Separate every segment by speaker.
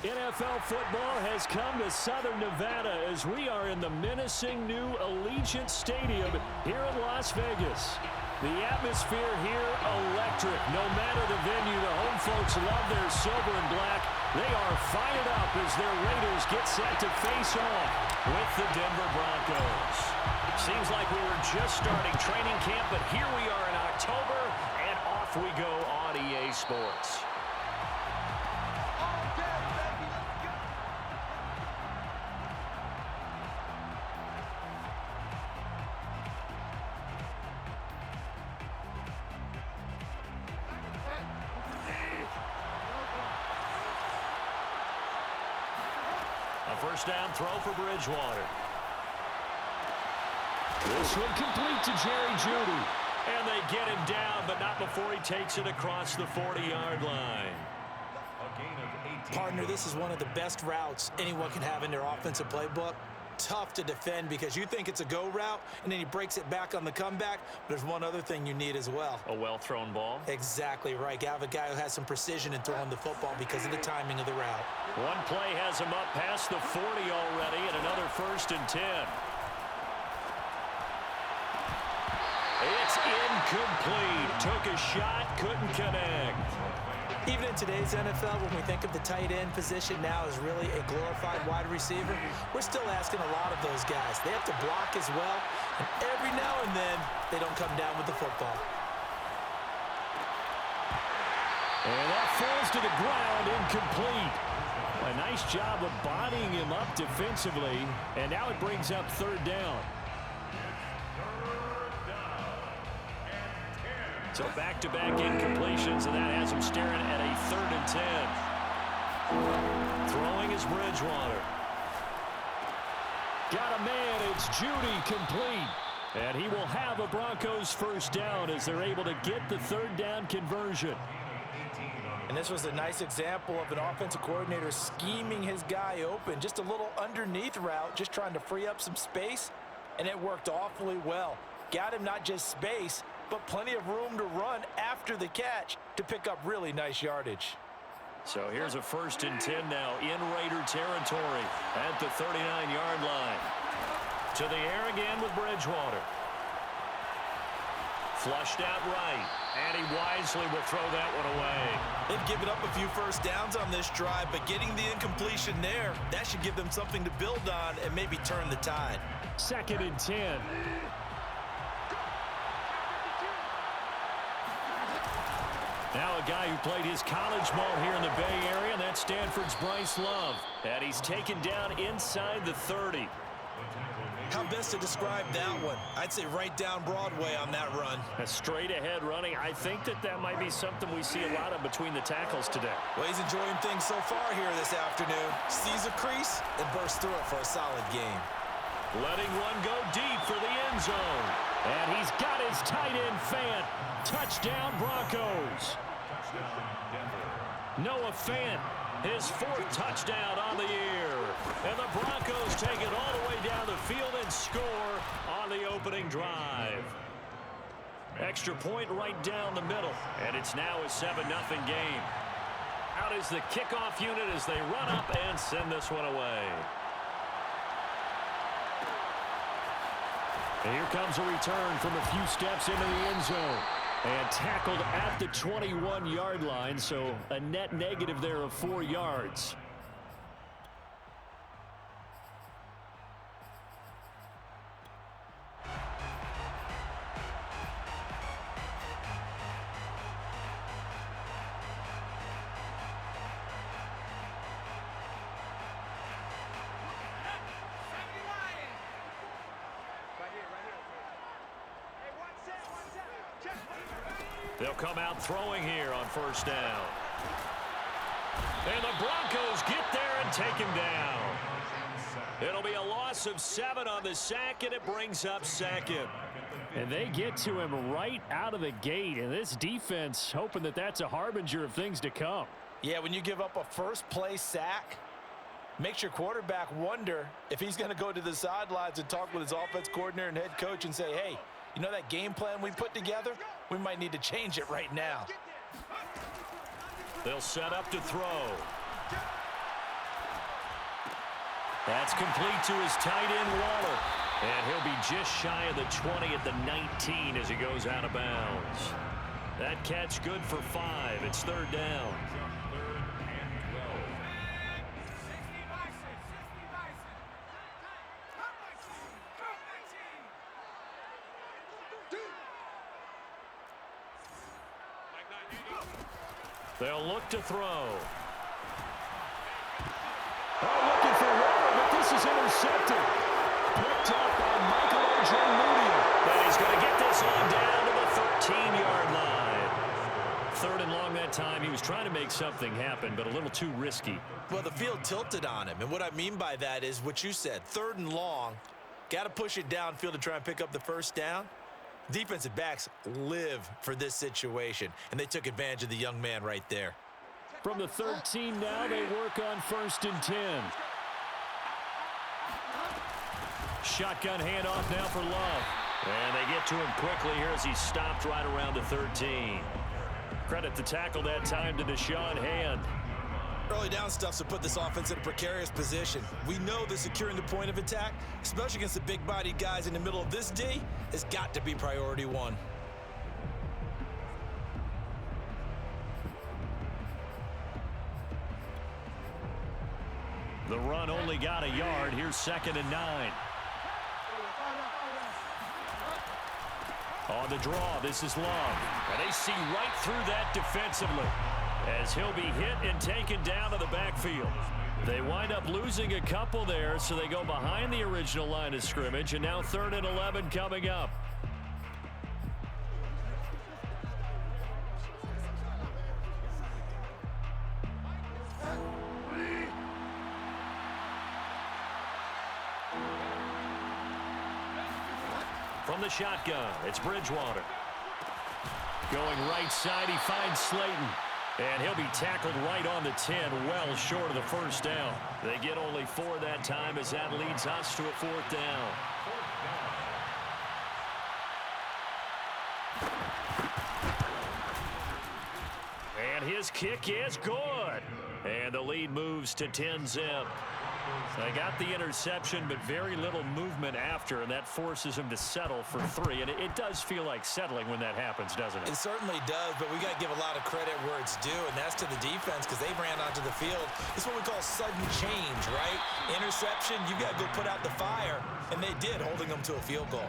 Speaker 1: NFL football has come to Southern Nevada as we are in the menacing new Allegiant Stadium here in Las Vegas. The atmosphere here, electric. No matter the venue, the home folks love their silver and black. They are fired up as their Raiders get set to face off with the Denver Broncos. Seems like we were just starting training camp, but here we are in October, and off we go on EA Sports. First down throw for Bridgewater. This one complete to Jerry Jeudy. And they get him down, but not before he takes it across the 40-yard line.
Speaker 2: Partner, this is one of the best routes anyone can have in their offensive playbook. Tough to defend because you think it's a go route, and then he breaks it back on the comeback. But there's one other thing you need as well.
Speaker 1: A well-thrown ball?
Speaker 2: Exactly right. You have a guy who has some precision in throwing the football because of the timing of the route.
Speaker 1: One play has him up past the 40 already, and another 1st and 10. It's incomplete. Took a shot, couldn't connect.
Speaker 2: Even in today's NFL, when we think of the tight end position now as really a glorified wide receiver, we're still asking a lot of those guys. They have to block as well, and every now and then, they don't come down with the football.
Speaker 1: And that falls to the ground, incomplete. A nice job of bodying him up defensively, and now it brings up 3rd down. So back-to-back incompletions, and that has him staring at a 3rd and 10. Throwing is Bridgewater. Got a man, it's Judy, complete. And he will have a Broncos 1st down as they're able to get the 3rd down conversion.
Speaker 2: And this was a nice example of an offensive coordinator scheming his guy open. Just a little underneath route, just trying to free up some space, and it worked awfully well. Got him not just space, but plenty of room to run after the catch to pick up really nice yardage.
Speaker 1: So here's a 1st and 10 now in Raider territory at the 39-yard line. To the air again with Bridgewater. Flushed out right, and he wisely will throw that one away.
Speaker 2: They've given up a few 1st downs on this drive, but getting the incompletion there, that should give them something to build on and maybe turn the tide.
Speaker 1: 2nd and 10. Now a guy who played his college ball here in the Bay Area, and that's Stanford's Bryce Love. And he's taken down inside the 30.
Speaker 2: How best to describe that one? I'd say right down Broadway on that run.
Speaker 1: A straight-ahead running. I think that might be something we see a lot of between the tackles today.
Speaker 2: Well, he's enjoying things so far here this afternoon. Sees a crease and bursts through it for a solid game.
Speaker 1: Letting one go deep for the end zone. And he's got his tight end Fant. Touchdown, Broncos. Noah Fant, his 4th touchdown on the year. And the Broncos take it all the way down the field and score on the opening drive. Extra point right down the middle. And it's now a 7-0 game. Out is the kickoff unit as they run up and send this one away. And here comes a return from a few steps into the end zone. And tackled at the 21-yard line, so a net negative there of 4 yards. They'll come out throwing here on 1st down. And the Broncos get there and take him down. It'll be a loss of 7 on the sack, and it brings up 2nd. And they get to him right out of the gate, and this defense hoping that that's a harbinger of things to come.
Speaker 2: Yeah, when you give up a first-play sack, makes your quarterback wonder if he's going to go to the sidelines and talk with his offense coordinator and head coach and say, hey, you know that game plan we put together? We might need to change it right now.
Speaker 1: They'll set up to throw. That's complete to his tight end, Waller. And he'll be just shy of the 20 at the 19 as he goes out of bounds. That catch good for 5. It's 3rd down. They'll look to throw. Looking for Waller, but this is intercepted. Picked up by Michael Moody. And he's going to get this on down to the 13-yard line. 3rd and long that time. He was trying to make something happen, but a little too risky.
Speaker 2: Well, the field tilted on him, and what I mean by that is what you said, 3rd and long. Got to push it downfield to try and pick up the 1st down. Defensive backs live for this situation, and they took advantage of the young man right there.
Speaker 1: From the 13 now, they work on 1st and 10. Shotgun handoff now for Love. And they get to him quickly here as he's stopped right around the 13. Credit the tackle that time to Deshaun Hand.
Speaker 2: Early down stuff to put this offense in a precarious position. We know that securing the point of attack, especially against the big-bodied guys in the middle of this D, has got to be priority one.
Speaker 1: The run only got a yard. Here's 2nd and 9. On the draw, this is Love. And they see right through that defensively as he'll be hit and taken down to the backfield. They wind up losing a couple there, so they go behind the original line of scrimmage, and now 3rd and 11 coming up. From the shotgun, it's Bridgewater. Going right side, he finds Slayton. And he'll be tackled right on the 10, well short of the 1st down. They get only 4 that time as that leads us to a 4th down. And his kick is good. And the lead moves to 10-zip. They got the interception, but very little movement after, and that forces him to settle for 3. And it does feel like settling when that happens, doesn't it?
Speaker 2: It certainly does, but we got to give a lot of credit where it's due, and that's to the defense because they ran onto the field. It's what we call sudden change, right? Interception, you got to go put out the fire, and they did, holding them to a field goal.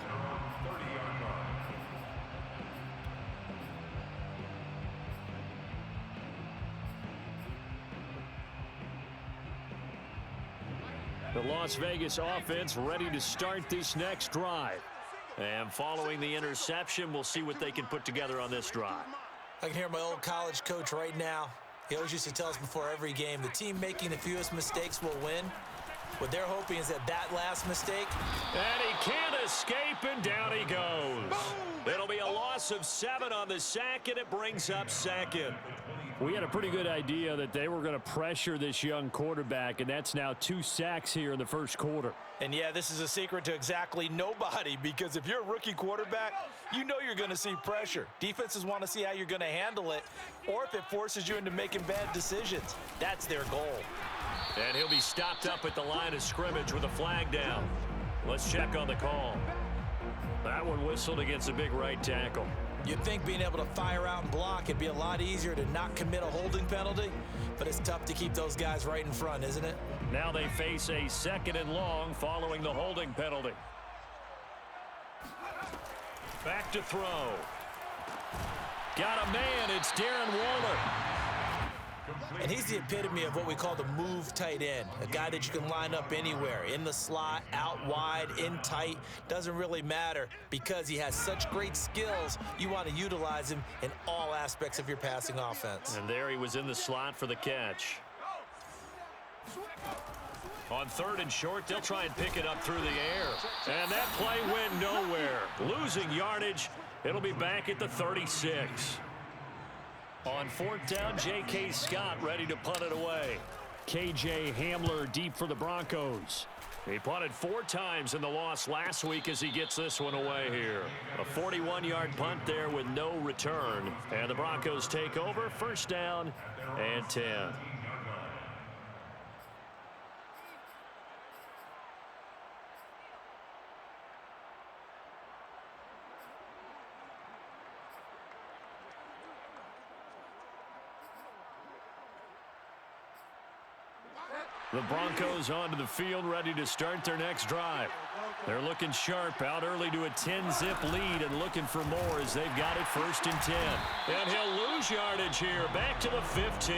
Speaker 1: The Las Vegas offense ready to start this next drive. And following the interception, we'll see what they can put together on this drive.
Speaker 2: I can hear my old college coach right now. He always used to tell us before every game, the team making the fewest mistakes will win. What they're hoping is that last mistake.
Speaker 1: And he can't escape, and down he goes. It'll be a loss of 7 on the sack, and it brings up 2nd. We had a pretty good idea that they were going to pressure this young quarterback, and that's now 2 sacks here in the 1st quarter.
Speaker 2: And, yeah, this is a secret to exactly nobody because if you're a rookie quarterback, you know you're going to see pressure. Defenses want to see how you're going to handle it or if it forces you into making bad decisions. That's their goal.
Speaker 1: And he'll be stopped up at the line of scrimmage with a flag down. Let's check on the call. That one whistled against a big right tackle.
Speaker 2: You'd think being able to fire out and block it'd be a lot easier to not commit a holding penalty, but it's tough to keep those guys right in front, isn't it?
Speaker 1: Now they face a 2nd and long following the holding penalty. Back to throw. Got a man, it's Darren Waller.
Speaker 2: And he's the epitome of what we call the move tight end, a guy that you can line up anywhere, in the slot, out wide, in tight, doesn't really matter because he has such great skills, you want to utilize him in all aspects of your passing offense.
Speaker 1: And there he was in the slot for the catch. On 3rd and short, they'll try and pick it up through the air. And that play went nowhere. Losing yardage, it'll be back at the 36. On 4th down, J.K. Scott ready to punt it away. K.J. Hamler deep for the Broncos. He punted 4 times in the loss last week as he gets this one away here. A 41-yard punt there with no return. And the Broncos take over, 1st down and 10. The Broncos onto the field ready to start their next drive. They're looking sharp, out early to a 10-zip lead and looking for more as they've got it 1st and 10. And he'll lose yardage here, back to the 15.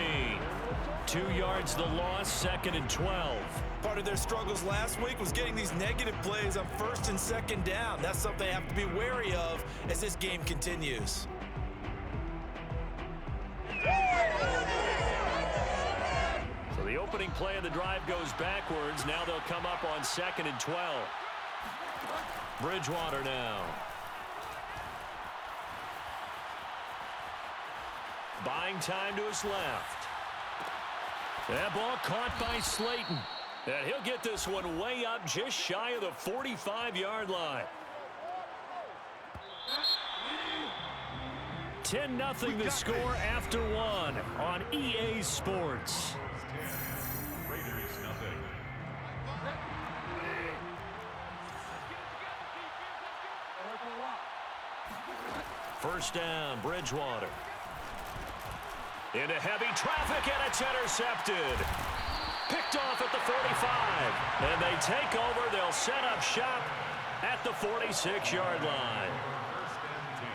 Speaker 1: 2 yards the loss, 2nd and 12.
Speaker 2: Part of their struggles last week was getting these negative plays on 1st and 2nd down. That's something they have to be wary of as this game continues.
Speaker 1: So the opening play of the drive goes backwards. Now they'll come up on 2nd and 12. Bridgewater now. Buying time to his left. That ball caught by Slayton. And he'll get this one way up just shy of the 45-yard line. 10-0 the score after one on EA Sports. First down, Bridgewater. Into heavy traffic, and it's intercepted. Picked off at the 45. And they take over. They'll set up shop at the 46-yard line.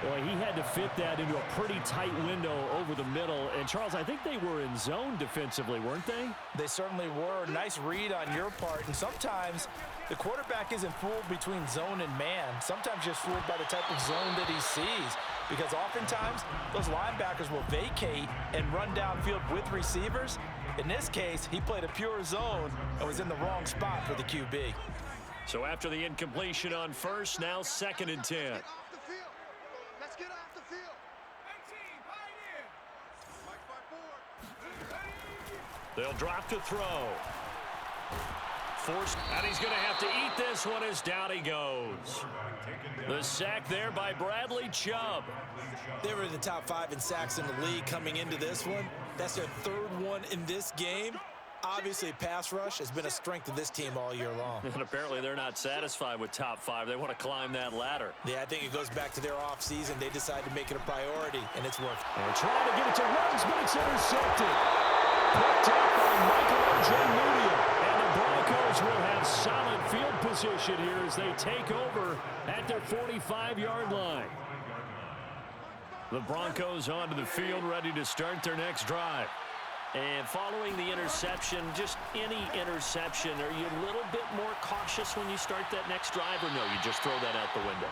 Speaker 1: Boy, he had to fit that into a pretty tight window over the middle. And, Charles, I think they were in zone defensively, weren't they?
Speaker 2: They certainly were. Nice read on your part. And sometimes the quarterback isn't fooled between zone and man. Sometimes just fooled by the type of zone that he sees. Because oftentimes, those linebackers will vacate and run downfield with receivers. In this case, he played a pure zone and was in the wrong spot for the QB.
Speaker 1: So after the incompletion on first, now 2nd and 10.
Speaker 3: Let's get off the field. 18,
Speaker 1: They'll drop to throw. Forced, and he's going to have to eat this one as down he goes. The sack there by Bradley Chubb.
Speaker 2: They were in the top 5 in sacks in the league coming into this one. That's their 3rd one in this game. Obviously, pass rush has been a strength of this team all year long.
Speaker 1: And apparently they're not satisfied with top 5. They want to climb that ladder.
Speaker 2: Yeah, I think it goes back to their offseason. They decided to make it a priority, and it's worked.
Speaker 1: They're trying to get it to Ruggs, but it's intercepted. Picked up by Michael Moody. And the Broncos will have solid field position here as they take over at their 45-yard line. The Broncos onto the field, ready to start their next drive. And following the interception, just any interception, are you a little bit more cautious when you start that next drive, or no, you just throw that out the window?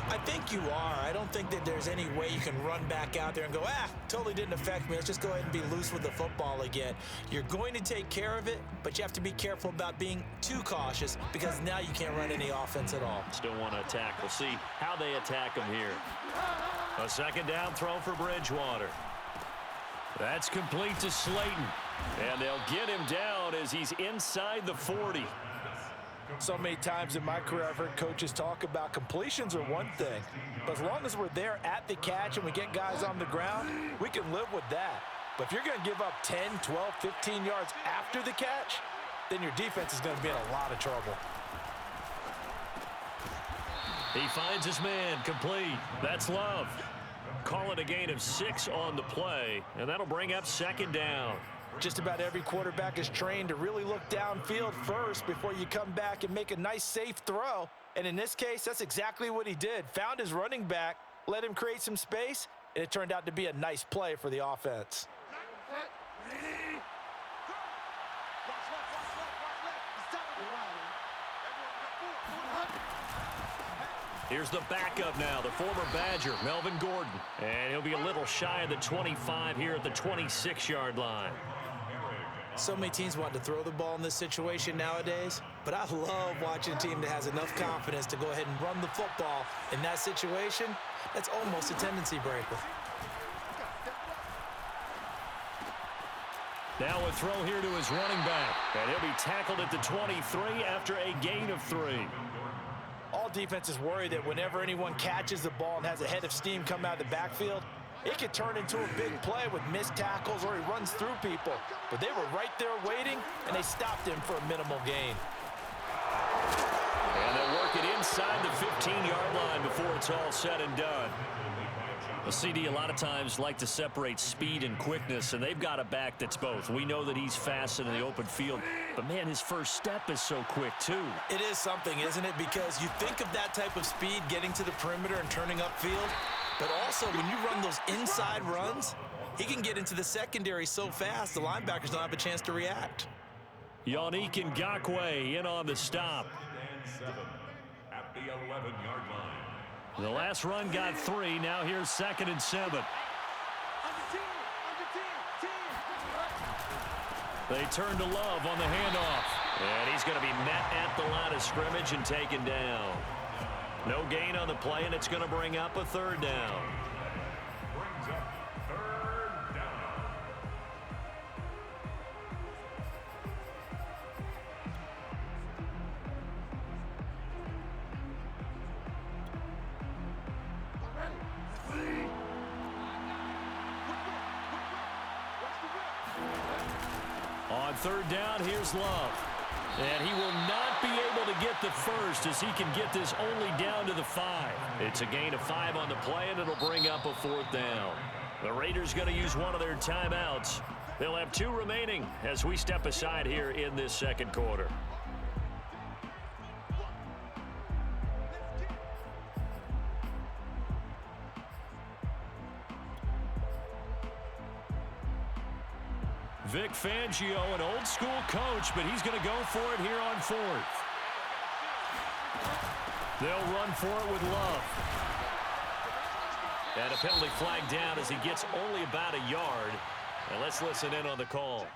Speaker 2: I think you are. I don't think that there's any way you can run back out there and go, totally didn't affect me. Let's just go ahead and be loose with the football again. You're going to take care of it, but you have to be careful about being too cautious because now you can't run any offense at all.
Speaker 1: Still want to attack. We'll see how they attack them here. A 2nd down throw for Bridgewater. That's complete to Slayton. And they'll get him down as he's inside the 40.
Speaker 2: So many times in my career I've heard coaches talk about completions are one thing. But as long as we're there at the catch and we get guys on the ground, we can live with that. But if you're going to give up 10, 12, 15 yards after the catch, then your defense is going to be in a lot of trouble.
Speaker 1: He finds his man, complete. That's Love. Call it a gain of 6 on the play, and that'll bring up 2nd down.
Speaker 2: Just about every quarterback is trained to really look downfield first before you come back and make a nice, safe throw. And in this case, that's exactly what he did. Found his running back, let him create some space, and it turned out to be a nice play for the offense.
Speaker 1: Here's the backup now, the former Badger, Melvin Gordon. And he'll be a little shy of the 25 here at the 26-yard line.
Speaker 2: So many teams want to throw the ball in this situation nowadays, but I love watching a team that has enough confidence to go ahead and run the football in that situation. That's almost a tendency breaker.
Speaker 1: Now a throw here to his running back. And he'll be tackled at the 23 after a gain of 3.
Speaker 2: All defenses worry that whenever anyone catches the ball and has a head of steam come out of the backfield, it could turn into a big play with missed tackles or he runs through people. But they were right there waiting, and they stopped him for a minimal gain.
Speaker 1: And they'll work it inside the 15-yard line before it's all said and done. The CD a lot of times like to separate speed and quickness, and they've got a back that's both. We know that he's fast in the open field, but, man, his first step is so quick, too.
Speaker 2: It is something, isn't it? Because you think of that type of speed getting to the perimeter and turning upfield, but also when you run those inside runs, he can get into the secondary so fast the linebackers don't have a chance to react.
Speaker 1: Yannick Ngakoue in on the stop.
Speaker 3: at the 11-yard line.
Speaker 1: The last run got 3. Now here's 2nd and 7. They turn to Love on the handoff. And he's going to be met at the line of scrimmage and taken down. No gain on the play, and it's going to bring up a 3rd down.
Speaker 3: Brings up 3rd
Speaker 1: third down. Here's Love. And he will not be able to get the first as he can get this only down to the 5. It's a gain of 5 on the play, and it'll bring up a 4th down. The Raiders going to use one of their timeouts. They'll have 2 remaining as we step aside here in this second quarter. Vic Fangio, an old-school coach, but he's going to go for it here on 4th. They'll run for it with Love. And a penalty flag down as he gets only about a yard. And let's listen in on the call.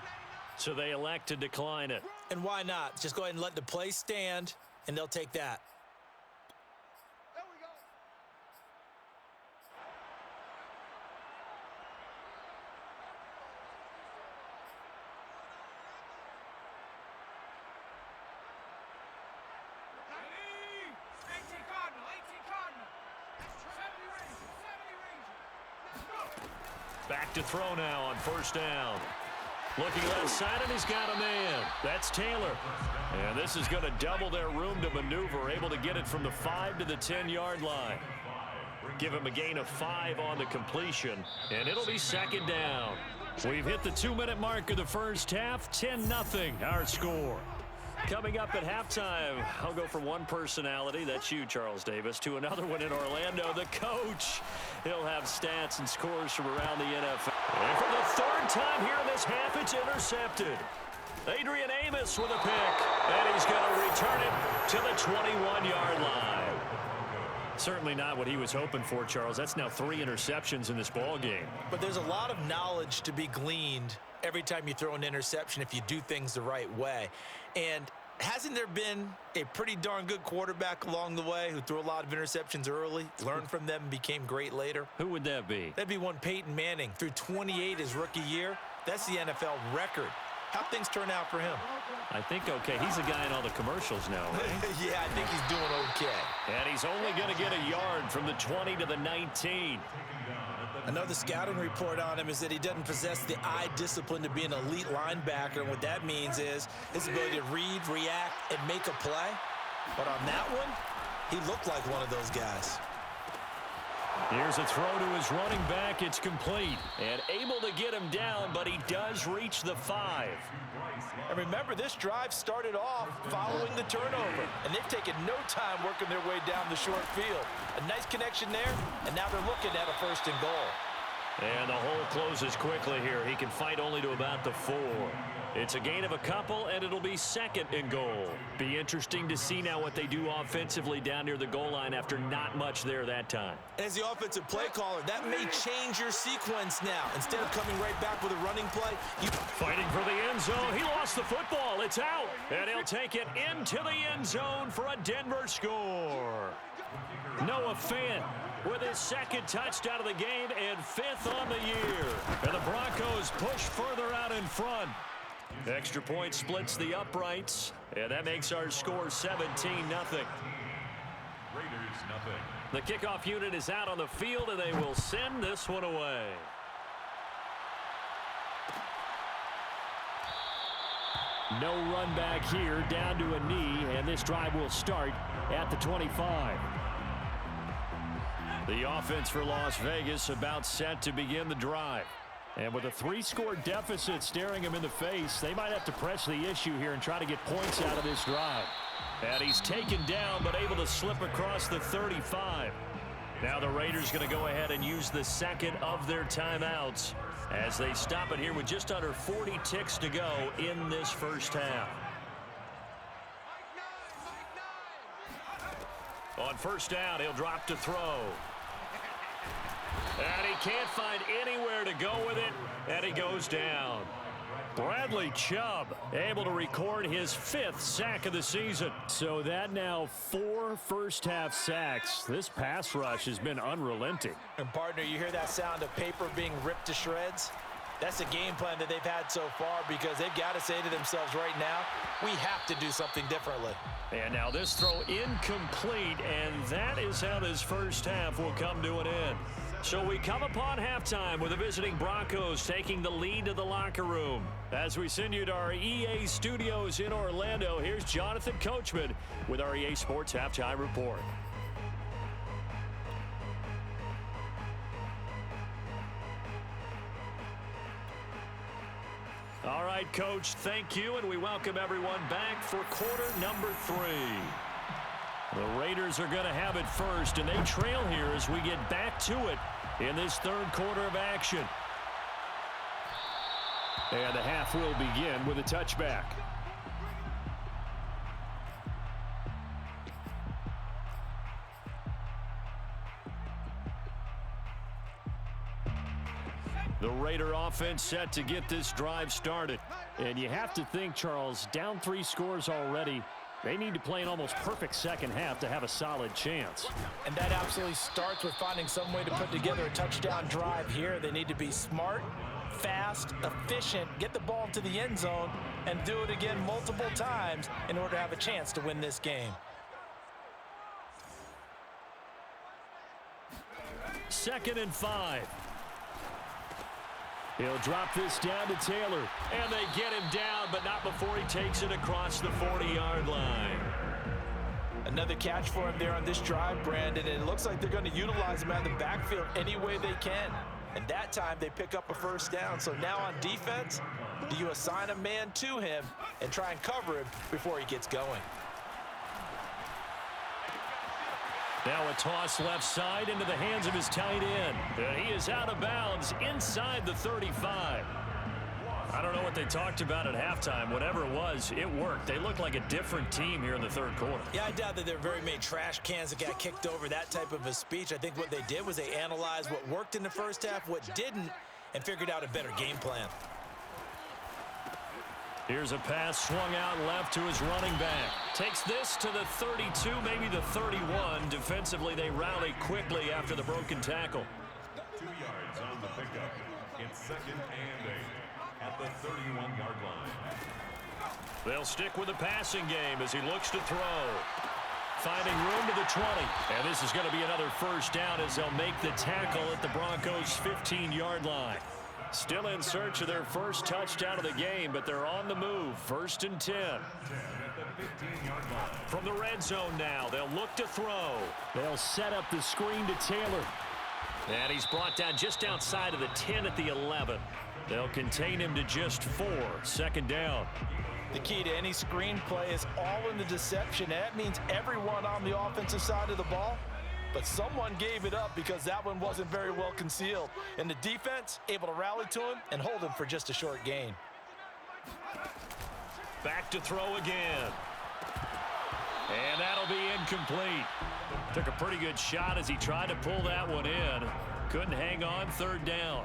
Speaker 1: So they elect to decline it.
Speaker 2: And why not? Just go ahead and let the play stand, and they'll take that.
Speaker 1: Back to throw now on 1st down. Looking left side, and he's got a man. That's Taylor. And this is going to double their room to maneuver, able to get it from the 5 to the 10-yard line. Give him a gain of 5 on the completion, and it'll be 2nd down. We've hit the 2-minute mark of the first half, 10-0 our score. Coming up at halftime, I'll go from one personality, that's you, Charles Davis, to another one in Orlando, the coach. He'll have stats and scores from around the NFL. And for the 3rd time here in this half, it's intercepted. Adrian Amos with a pick, and he's going to return it to the 21-yard line. Certainly not what he was hoping for, Charles. That's now 3 interceptions in this ball game.
Speaker 2: But there's a lot of knowledge to be gleaned every time you throw an interception if you do things the right way. And hasn't there been a pretty darn good quarterback along the way who threw a lot of interceptions early, learned from them, and became great later?
Speaker 1: Who would that be?
Speaker 2: That'd be one Peyton Manning. Threw 28 his rookie year. That's the NFL record. How'd things turn out for him?
Speaker 1: I think okay. He's a guy in all the commercials now, right?
Speaker 2: Yeah, I think he's doing okay.
Speaker 1: And he's only going to get a yard from the 20 to the 19.
Speaker 2: Another scouting report on him is that he doesn't possess the eye discipline to be an elite linebacker. And what that means is his ability to read, react, and make a play. But on that one, he looked like one of those guys.
Speaker 1: Here's a throw to his running back. It's complete. And able to get him down, but he does reach the 5.
Speaker 2: And remember, this drive started off following the turnover. And they've taken no time working their way down the short field. A nice connection there, and now they're looking at a 1st and goal.
Speaker 1: And the hole closes quickly here. He can fight only to about the 4. It's a gain of a couple, and it'll be 2nd and goal. Be interesting to see now what they do offensively down near the goal line after not much there that time.
Speaker 2: As the offensive play caller, that may change your sequence now. Instead of coming right back with a running play, you...
Speaker 1: Fighting for the end zone. He lost the football. It's out. And he'll take it into the end zone for a Denver score. Noah Fant with his 2nd touchdown of the game and 5th on the year. And the Broncos push further out in front. Extra point splits the uprights, and that makes our score 17-0.
Speaker 3: Raiders 0.
Speaker 1: The kickoff unit is out on the field, and they will send this one away. No run back here, down to a knee, and this drive will start at the 25. The offense for Las Vegas about set to begin the drive. And with a 3-score deficit staring him in the face, they might have to press the issue here and try to get points out of this drive. And he's taken down, but able to slip across the 35. Now the Raiders going to go ahead and use the 2nd of their timeouts as they stop it here with just under 40 ticks to go in this first half. On 1st down, he'll drop to throw. And he can't find anywhere to go with it, and he goes down. Bradley Chubb able to record his 5th sack of the season. So that now 4 first-half sacks. This pass rush has been unrelenting.
Speaker 2: And, partner, you hear that sound of paper being ripped to shreds? That's the game plan that they've had so far because they've got to say to themselves right now, we have to do something differently.
Speaker 1: And now this throw incomplete, and that is how this first half will come to an end. So we come upon halftime with the visiting Broncos taking the lead to the locker room. As we send you to our EA studios in Orlando, here's Jonathan Coachman with our EA Sports Halftime Report. All right, Coach, thank you, and we welcome everyone back for quarter number 3. The Raiders are going to have it first, and they trail here as we get back to it in this third quarter of action. And the half will begin with a touchback. The Raider offense set to get this drive started. And you have to think, Charles, down 3 scores already. They need to play an almost perfect second half to have a solid chance.
Speaker 2: And that absolutely starts with finding some way to put together a touchdown drive here. They need to be smart, fast, efficient, get the ball to the end zone, and do it again multiple times in order to have a chance to win this game.
Speaker 1: Second and 5. He'll drop this down to Taylor, and they get him down, but not before he takes it across the 40-yard line.
Speaker 2: Another catch for him there on this drive, Brandon, and it looks like they're going to utilize him out of the backfield any way they can. And that time they pick up a first down. So now on defense, do you assign a man to him and try and cover him before he gets going?
Speaker 1: Now a toss left side into the hands of his tight end. He is out of bounds inside the 35. I don't know what they talked about at halftime. Whatever it was, it worked. They look like a different team here in the third quarter.
Speaker 2: Yeah, I doubt that there are very many trash cans that got kicked over, that type of a speech. I think what they did was they analyzed what worked in the first half, what didn't, and figured out a better game plan.
Speaker 1: Here's a pass swung out left to his running back. Takes this to the 32, maybe the 31. Defensively, they rally quickly after the broken tackle.
Speaker 3: 2 yards on the pickup. It's 2nd and 8 at the 31-yard line.
Speaker 1: They'll stick with the passing game as he looks to throw. Finding room to the 20. And this is going to be another first down as they'll make the tackle at the Broncos' 15-yard line. Still in search of their first touchdown of the game, but they're on the move. 1st and 10. From the red zone now, they'll look to throw. They'll set up the screen to Taylor. And he's brought down just outside of the 10 at the 11. They'll contain him to just 4. 2nd down.
Speaker 2: The key to any screen play is all in the deception. And that means everyone on the offensive side of the ball. But someone gave it up because that one wasn't very well concealed. And the defense able to rally to him and hold him for just a short gain.
Speaker 1: Back to throw again. And that'll be incomplete. Took a pretty good shot as he tried to pull that one in. Couldn't hang on. 3rd down.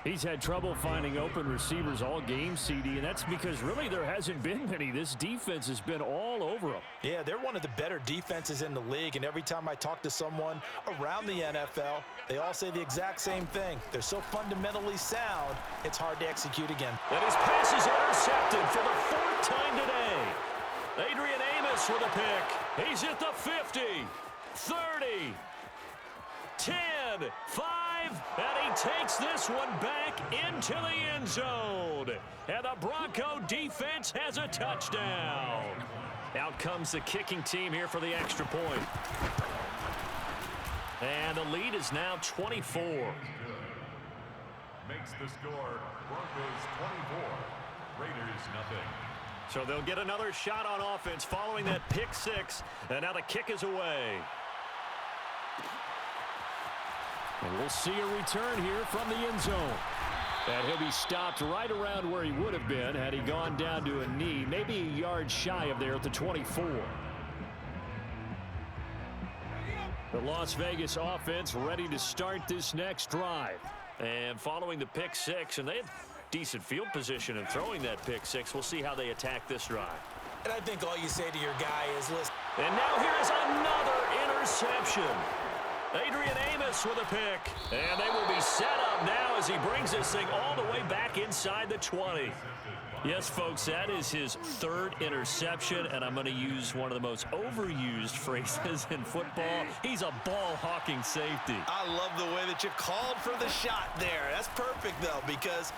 Speaker 1: He's had trouble finding open receivers all game, CD, and that's because really there hasn't been many. This defense has been all over them.
Speaker 2: Yeah, they're one of the better defenses in the league, and every time I talk to someone around the NFL, they all say the exact same thing. They're so fundamentally sound, it's hard to execute again.
Speaker 1: And his pass is intercepted for the 4th time today. Adrian Amos with a pick. He's at the 50, 30, 10, 5, and he takes this one back into the end zone. And the Bronco defense has a touchdown. Out comes the kicking team here for the extra point. And the lead is now 24.
Speaker 3: Makes the score Broncos 24, Raiders nothing.
Speaker 1: So they'll get another shot on offense following that pick 6. And now the kick is away. And we'll see a return here from the end zone. And he'll be stopped right around where he would have been had he gone down to a knee, maybe a yard shy of there at the 24. The Las Vegas offense ready to start this next drive. And following the pick 6, and they had decent field position in throwing that pick 6. We'll see how they attack this drive.
Speaker 2: And I think all you say to your guy is, listen.
Speaker 1: And now here is another interception. Adrian Amos with a pick. And they will be set up now as he brings this thing all the way back inside the 20. Yes, folks, that is his third interception, and I'm going to use one of the most overused phrases in football. He's a ball-hawking safety.
Speaker 2: I love the way that you called for the shot there. That's perfect, though, because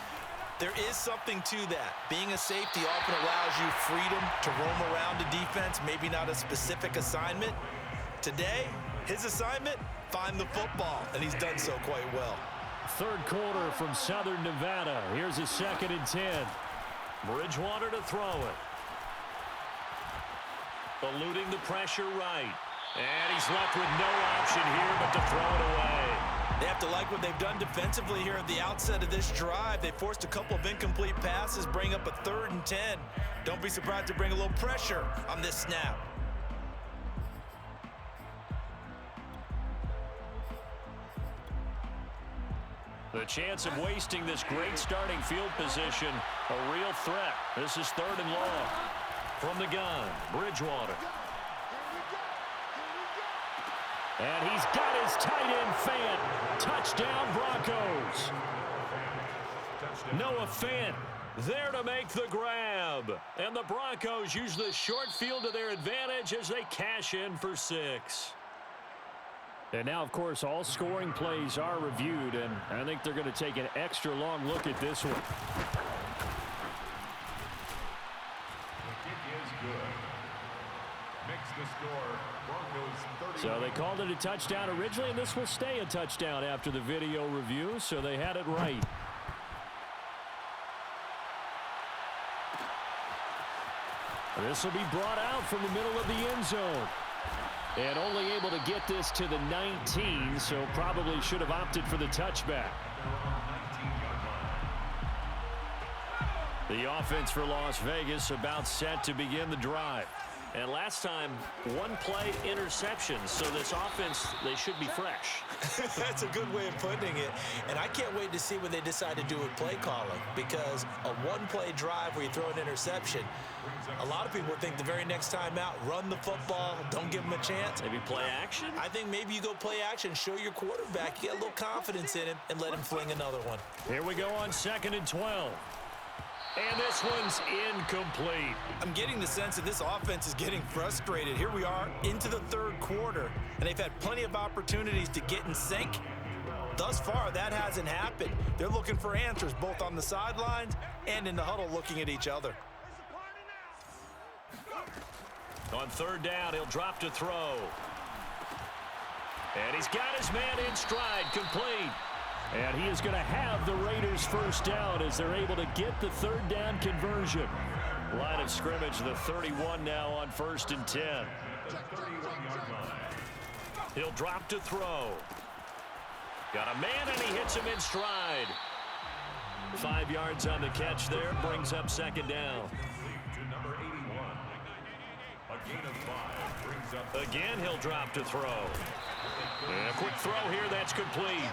Speaker 2: there is something to that. Being a safety often allows you freedom to roam around the defense, maybe not a specific assignment. Today, his assignment, find the football, and he's done so quite well.
Speaker 1: Third quarter from Southern Nevada. Here's a 2nd and 10. Bridgewater to throw it. Eluding the pressure right. And he's left with no option here but to throw it away.
Speaker 2: They have to like what they've done defensively here at the outset of this drive. They forced a couple of incomplete passes, bring up a 3rd and 10. Don't be surprised to bring a little pressure on this snap.
Speaker 1: The chance of wasting this great starting field position, a real threat. This is 3rd and long. From the gun, Bridgewater. And he's got his tight end fan. Touchdown, Broncos. Noah Fant there to make the grab. And the Broncos use the short field to their advantage as they cash in for 6. And now, of course, all scoring plays are reviewed, and I think they're going to take an extra long look at this one.
Speaker 3: The kick is good. Makes the score Broncos 31.
Speaker 1: So they called it a touchdown originally, and this will stay a touchdown after the video review, so they had it right. This will be brought out from the middle of the end zone. And only able to get this to the 19, so probably should have opted for the touchback. The offense for Las Vegas about set to begin the drive. And last time, one play interception, so this offense, they should be fresh.
Speaker 2: That's a good way of putting it. And I can't wait to see what they decide to do with play calling, because a one-play drive where you throw an interception, a lot of people think the very next time out, run the football, don't give them a chance.
Speaker 1: Maybe play action?
Speaker 2: I think maybe you go play action, show your quarterback, you get a little confidence in him, and let him fling another one.
Speaker 1: Here we go on 2nd and 12. And this one's incomplete.
Speaker 2: I'm getting the sense that this offense is getting frustrated. Here we are into the 3rd quarter, and they've had plenty of opportunities to get in sync. Thus far, that hasn't happened. They're looking for answers both on the sidelines and in the huddle looking at each other.
Speaker 1: On 3rd down, he'll drop to throw. And he's got his man in stride, complete. And he is going to have the Raiders first down as they're able to get the 3rd down conversion. Line of scrimmage, the 31 now on 1st and 10. He'll drop to throw. Got a man, and he hits him in stride. 5 yards on the catch there, brings up 2nd down. Again, he'll drop to throw. And a quick throw here, that's complete.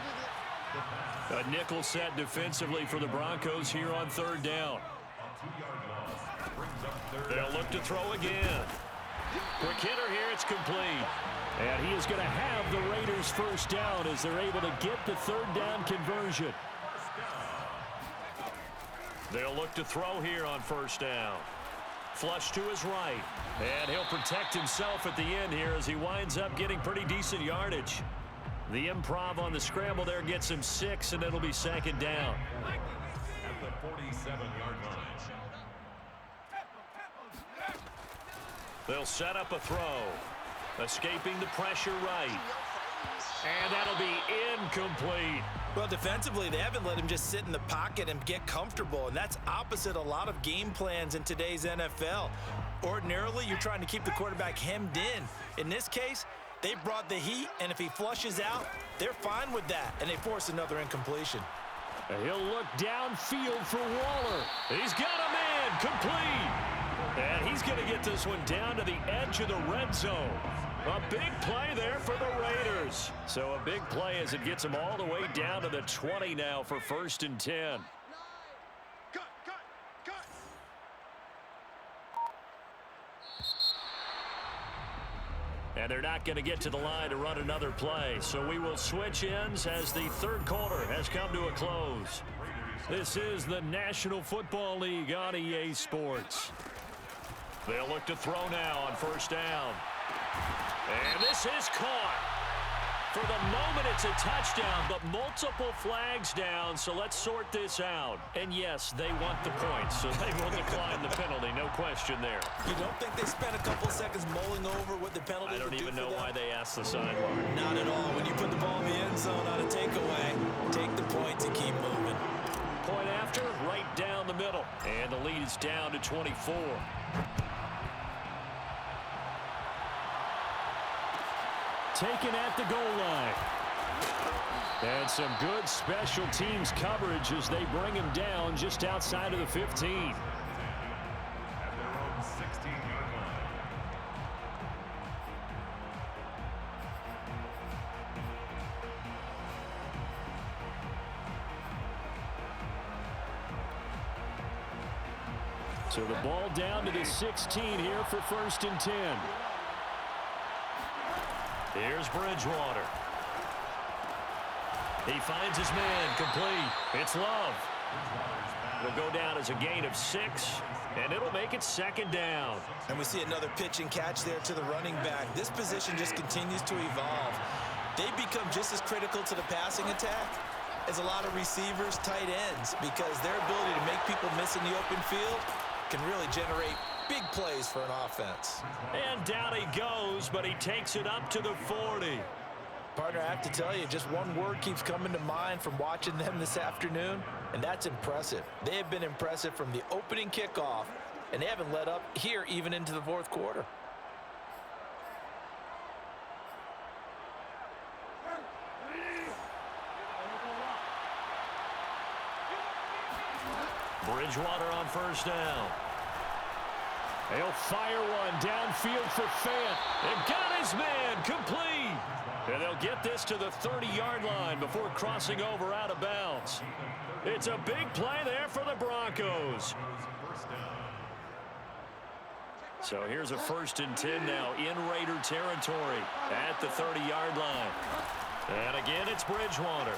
Speaker 1: A nickel set defensively for the Broncos here on 3rd down. They'll look to throw again. Quick hitter here, it's complete. And he is going to have the Raiders first down as they're able to get the 3rd down conversion. They'll look to throw here on 1st down. Flush to his right. And he'll protect himself at the end here as he winds up getting pretty decent yardage. The improv on the scramble there gets him 6, and it'll be 2nd down.
Speaker 3: At the 47-yard line.
Speaker 1: They'll set up a throw. Escaping the pressure right. And that'll be incomplete.
Speaker 2: Well, defensively, they haven't let him just sit in the pocket and get comfortable, and that's opposite a lot of game plans in today's NFL. Ordinarily, you're trying to keep the quarterback hemmed in. In this case, they brought the heat, and if he flushes out, they're fine with that, and they force another incompletion.
Speaker 1: He'll look downfield for Waller. He's got a man, complete. And he's going to get this one down to the edge of the red zone. A big play there for the Raiders. So a big play as it gets them all the way down to the 20 now for 1st and 10. And they're not going to get to the line to run another play. So we will switch ends as the 3rd quarter has come to a close. This is the National Football League on EA Sports. They'll look to throw now on first down. And this is caught. For the moment, it's a touchdown, but multiple flags down, so let's sort this out. And yes, they want the points, so they will decline the penalty, no question there.
Speaker 2: You don't think they spent a couple seconds mulling over what the penalty would do for them?
Speaker 1: I don't even know why they asked the sideline.
Speaker 2: Not at all. When you put the ball in the end zone on a takeaway, take the points and keep moving.
Speaker 1: Point after, right down the middle. And the lead is down to 24. Taken at the goal line. And some good special teams coverage as they bring him down just outside of the 15.
Speaker 3: At their own 16-yard line.
Speaker 1: So the ball down to the 16 here for 1st and 10. Here's Bridgewater. He finds his man, complete. It's Love. It'll go down as a gain of 6, and it'll make it 2nd down.
Speaker 2: And we see another pitch and catch there to the running back. This position just continues to evolve. They become just as critical to the passing attack as a lot of receivers, tight ends, because their ability to make people miss in the open field can really generate big plays for an offense.
Speaker 1: And down he goes, but he takes it up to the 40.
Speaker 2: Partner, I have to tell you, just one word keeps coming to mind from watching them this afternoon, and that's impressive. They have been impressive from the opening kickoff, and they haven't let up here even into the 4th quarter.
Speaker 1: Bridgewater on first down. He'll fire one downfield for Fant. And got his man complete. And they'll get this to the 30-yard line before crossing over out of bounds. It's a big play there for the Broncos. So here's a 1st and 10 now in Raider territory at the 30-yard line. And again, it's Bridgewater.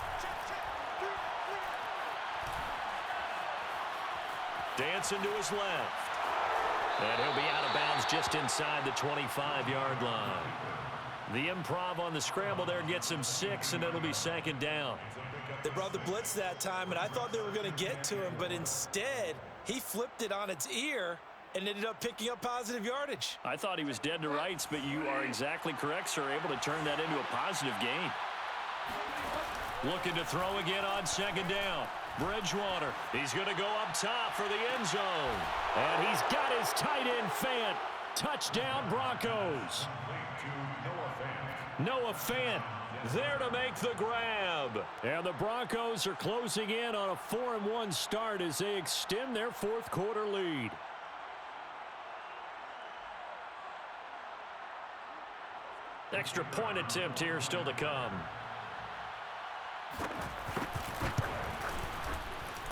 Speaker 1: Dancing to his left. And he'll be out of bounds just inside the 25-yard line. The improv on the scramble there gets him 6, and it'll be 2nd down.
Speaker 2: They brought the blitz that time, and I thought they were going to get to him, but instead, he flipped it on its ear and ended up picking up positive yardage.
Speaker 1: I thought he was dead to rights, but you are exactly correct, sir. Able to turn that into a positive gain. Looking to throw again on 2nd down. Bridgewater, he's going to go up top for the end zone. And he's got his tight end, Fant. Touchdown, Broncos. Noah Fant there to make the grab. And the Broncos are closing in on a 4-1 start as they extend their 4th quarter lead. Extra point attempt here still to come.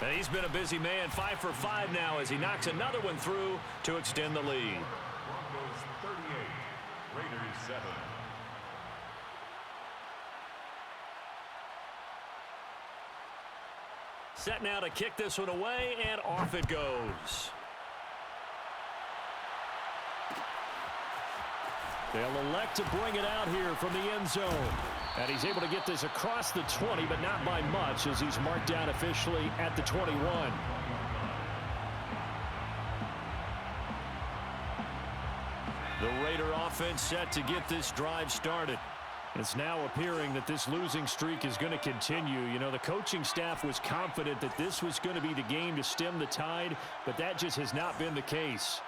Speaker 1: And he's been a busy man, 5 for 5 now as he knocks another one through to extend the lead.
Speaker 3: Broncos 38, Raiders 7.
Speaker 1: Set now to kick this one away, and off it goes. They'll elect to bring it out here from the end zone. And he's able to get this across the 20, but not by much as he's marked down officially at the 21. The Raider offense set to get this drive started. It's now appearing that this losing streak is going to continue. You know, the coaching staff was confident that this was going to be the game to stem the tide, but that just has not been the case.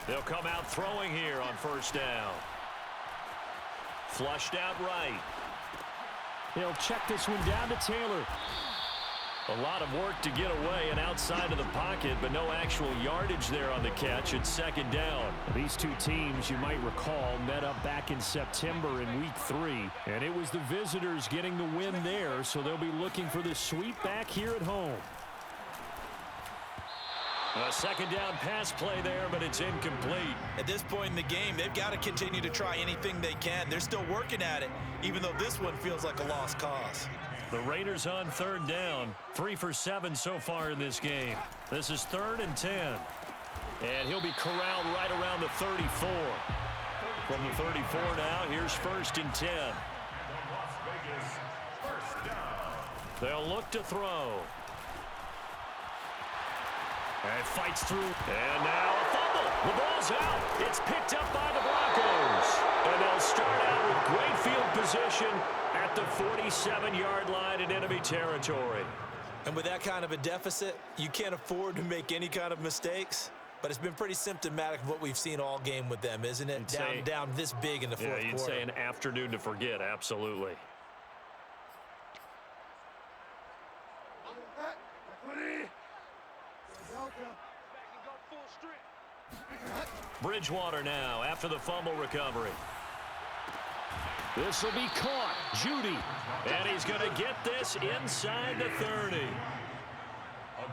Speaker 1: They'll come out throwing here on first down. Flushed out right. They'll check this one down to Taylor. A lot of work to get away and outside of the pocket, but no actual yardage there on the catch. It's 2nd down. These two teams, you might recall, met up back in September in Week 3, and it was the visitors getting the win there, so they'll be looking for the sweep back here at home. A second down pass play there, but it's incomplete.
Speaker 2: At this point in the game, they've got to continue to try anything they can. They're still working at it, even though this one feels like a lost cause.
Speaker 1: The Raiders on third down. 3 for 7 so far in this game. This is 3rd and 10. And he'll be corralled right around the 34. From the 34 now, here's 1st and 10. They'll look to throw. And fights through. And now a fumble. The ball's out. It's picked up by the Broncos. And they'll start out with great field position at the 47-yard line in enemy territory.
Speaker 2: And with that kind of a deficit, you can't afford to make any kind of mistakes. But it's been pretty symptomatic of what we've seen all game with them, isn't it? Down this big in the fourth quarter.
Speaker 1: Yeah, you'd say an afternoon to forget, absolutely. Bridgewater now after the fumble recovery. This will be caught. Judy. And he's going to get this inside the 30.
Speaker 3: A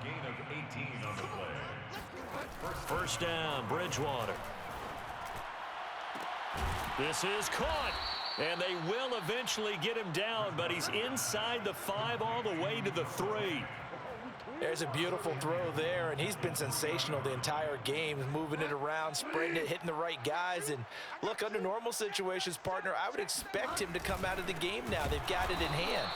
Speaker 3: gain of 18 on the play.
Speaker 1: First down, Bridgewater. This is caught. And they will eventually get him down, but he's inside the 5 all the way to the 3.
Speaker 2: There's a beautiful throw there, and he's been sensational the entire game, moving it around, spreading it, hitting the right guys. And look, under normal situations, partner, I would expect him to come out of the game now. They've got it in hand.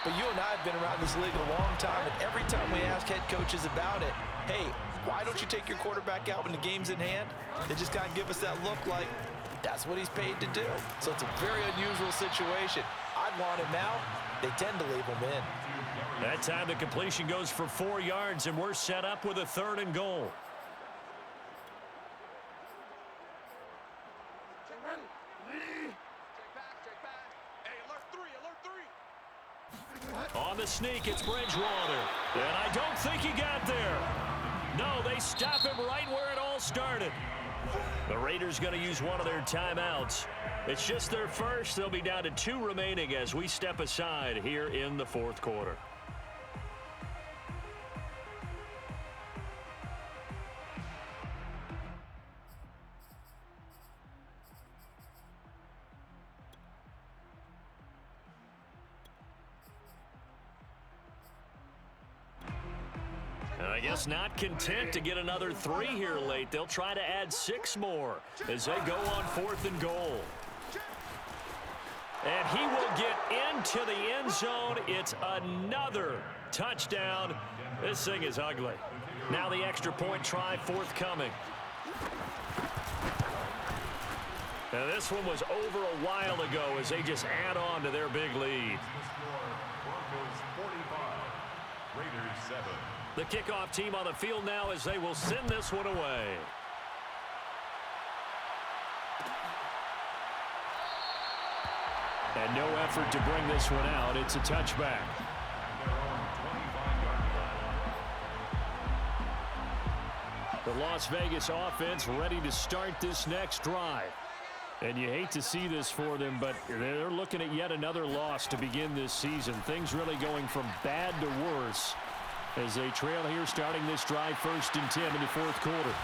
Speaker 2: But you and I have been around this league a long time, and every time we ask head coaches about it, hey, why don't you take your quarterback out when the game's in hand? They just kind of give us that look like that's what he's paid to do. So it's a very unusual situation. I'd want him out. They tend to leave him in.
Speaker 1: That time the completion goes for 4 yards, and we're set up with a 3rd and goal. On the sneak, it's Bridgewater. And I don't think he got there. No, they stop him right where it all started. The Raiders going to use one of their timeouts. It's just their first. They'll be down to 2 remaining as we step aside here in the 4th quarter. I guess not content to get another 3 here late. They'll try to add 6 more as they go on 4th and goal. And he will get into the end zone. It's another touchdown. This thing is ugly. Now the extra point try forthcoming. Now this one was over a while ago as they just add on to their big lead.
Speaker 3: Broncos 45, Raiders 7.
Speaker 1: The kickoff team on the field now as they will send this one away. And no effort to bring this one out. It's a touchback. The Las Vegas offense ready to start this next drive. And you hate to see this for them, but they're looking at yet another loss to begin this season. Things really going from bad to worse as they trail here starting this drive 1st and 10 in the 4th quarter.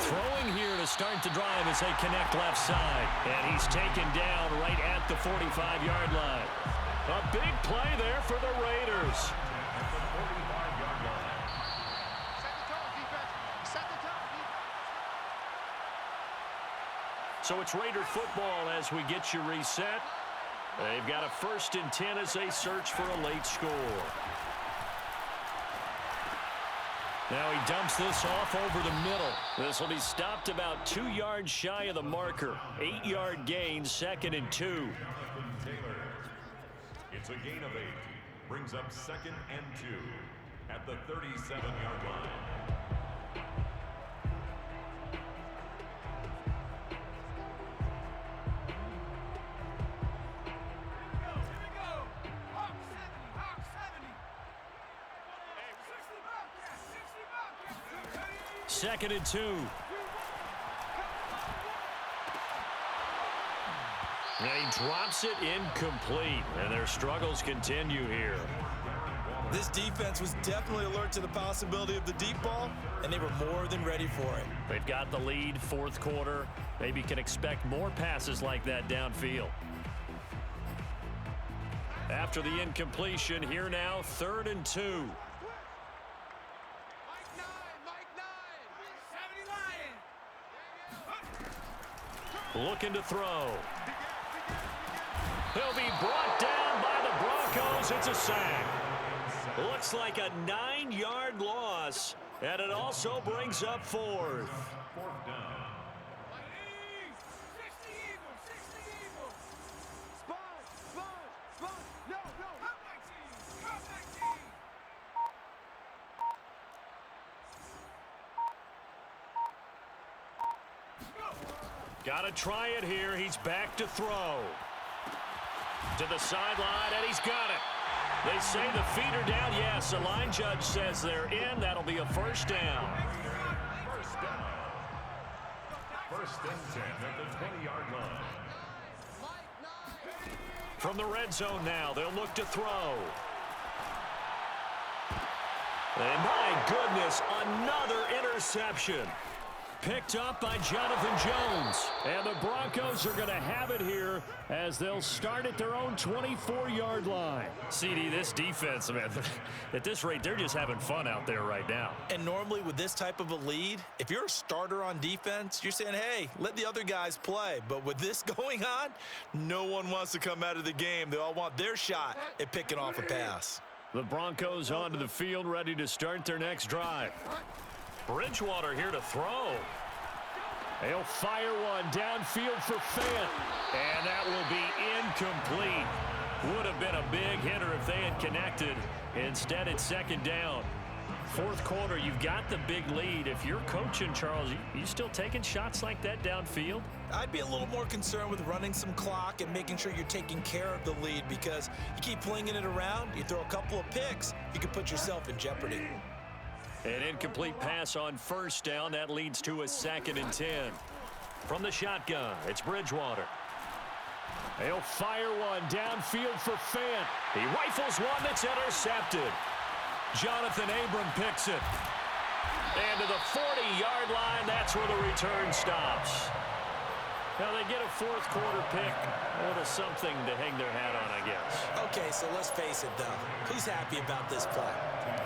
Speaker 1: Throwing here to start the drive as they connect left side. And he's taken down right at the 45-yard line. A big play there for the Raiders.
Speaker 3: At the 45-yard line.
Speaker 1: So it's Raider football as we get you reset. They've got a 1st and 10 as they search for a late score. Now he dumps this off over the middle. This will be stopped about 2 yards shy of the marker. 8-yard gain, 2nd and 2.
Speaker 3: It's a gain of 8. Brings up 2nd and 2 at the 37-yard line.
Speaker 1: Second and 2. And he drops it incomplete. And their struggles continue here.
Speaker 2: This defense was definitely alert to the possibility of the deep ball, and they were more than ready for it.
Speaker 1: They've got the lead, fourth quarter. Maybe can expect more passes like that downfield. After the incompletion, here now, 3rd and 2. Looking to throw. He'll be brought down by the Broncos. It's a sack. Looks like a 9-yard loss, and it also brings up 4th. Got to try it here. He's back to throw. To the sideline, and he's got it. They say the feet are down. Yes, the line judge says they're in. That'll be a first down.
Speaker 3: First down. 1st and 10 at the 20-yard line.
Speaker 1: From the red zone now, they'll look to throw. And my goodness, another interception. Picked up by Jonathan Jones. And the Broncos are going to have it here as they'll start at their own 24-yard line. CD, this defense, man, at this rate, they're just having fun out there right now.
Speaker 2: And normally with this type of a lead, if you're a starter on defense, you're saying, hey, let the other guys play. But with this going on, no one wants to come out of the game. They all want their shot at picking off a pass.
Speaker 1: The Broncos onto the field, ready to start their next drive. Bridgewater here to throw. He'll fire one downfield for Fant. And that will be incomplete. Would have been a big hitter if they had connected. Instead, it's 2nd down. 4th quarter, you've got the big lead. If you're coaching, Charles, you still taking shots like that downfield?
Speaker 2: I'd be a little more concerned with running some clock and making sure you're taking care of the lead, because you keep flinging it around, you throw a couple of picks, you can put yourself in jeopardy.
Speaker 1: An incomplete pass on 1st down. That leads to a 2nd and 10. From the shotgun, it's Bridgewater. He'll fire one downfield for Fant. He rifles one that's intercepted. Jonathan Abram picks it. And to the 40-yard line, that's where the return stops. Now they get a 4th quarter pick. A little something to hang their hat on, I guess.
Speaker 2: Okay, so let's face it, though. Who's happy about this play?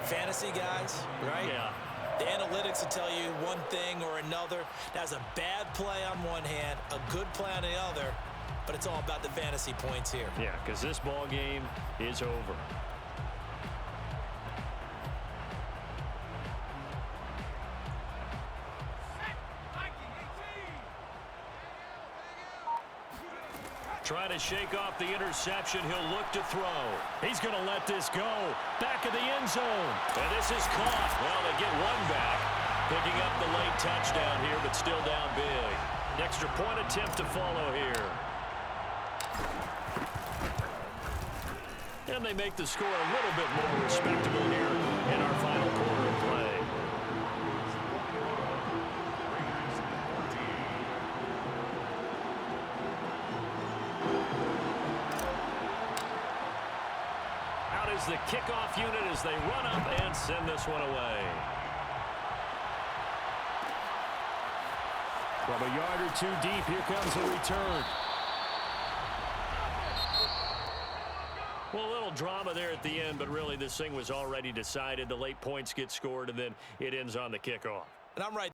Speaker 2: Fantasy guys, right?
Speaker 1: Yeah.
Speaker 2: The analytics will tell you one thing or another. That's a bad play on one hand, a good play on the other, but it's all about the fantasy points here.
Speaker 1: Yeah, because this ball game is over. Trying to shake off the interception. He'll look to throw. He's going to let this go. Back of the end zone. And this is caught. Well, they get one back. Picking up the late touchdown here, but still down big. Extra point attempt to follow here. And they make the score a little bit more respectable here in our final quarter of play. Is the kickoff unit as they run up and send this one away. From a yard or two deep, here comes the return. Well, a little drama there at the end, but really this thing was already decided. The late points get scored, and then it ends on the kickoff.
Speaker 2: And I'm right